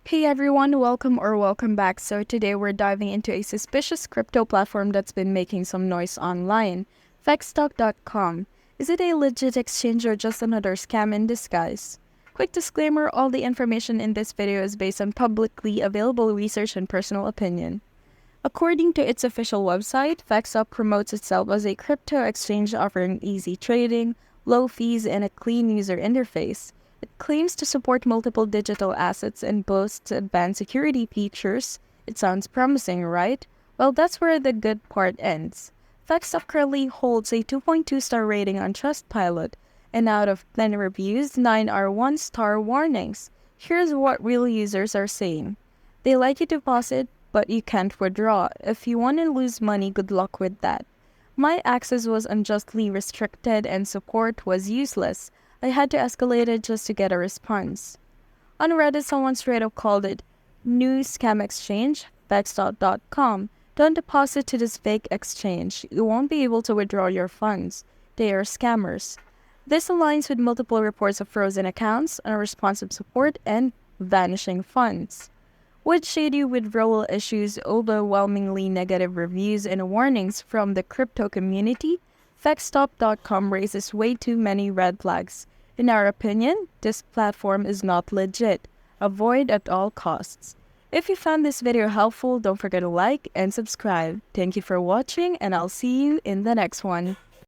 Hey everyone, welcome back. So today we're diving into a suspicious crypto platform that's been making some noise online, Fexstock.com. Is it a legit exchange or just another scam in disguise? Quick disclaimer, all the information in this video is based on publicly available research and personal opinion. According to its official website, Fexstock promotes itself as a crypto exchange offering easy trading, low fees, and a clean user interface. It claims to support multiple digital assets and boasts advanced security features. It sounds promising, right? Well, that's where the good part ends. Fexstock currently holds a 2.2-star rating on Trustpilot, and out of 10 reviews, 9 are 1-star warnings. Here's what real users are saying. They like you to deposit, but you can't withdraw. If you want to lose money, good luck with that. My access was unjustly restricted and support was useless. I had to escalate it just to get a response. On Reddit, someone straight up called it new scam exchange, Fexstock.com. Don't deposit to this fake exchange. You won't be able to withdraw your funds. They are scammers. This aligns with multiple reports of frozen accounts, unresponsive support, and vanishing funds. With shady withdrawal issues, overwhelmingly negative reviews, and warnings from the crypto community, Fexstock.com raises way too many red flags. In our opinion, this platform is not legit. Avoid at all costs. If you found this video helpful, don't forget to like and subscribe. Thank you for watching, and I'll see you in the next one.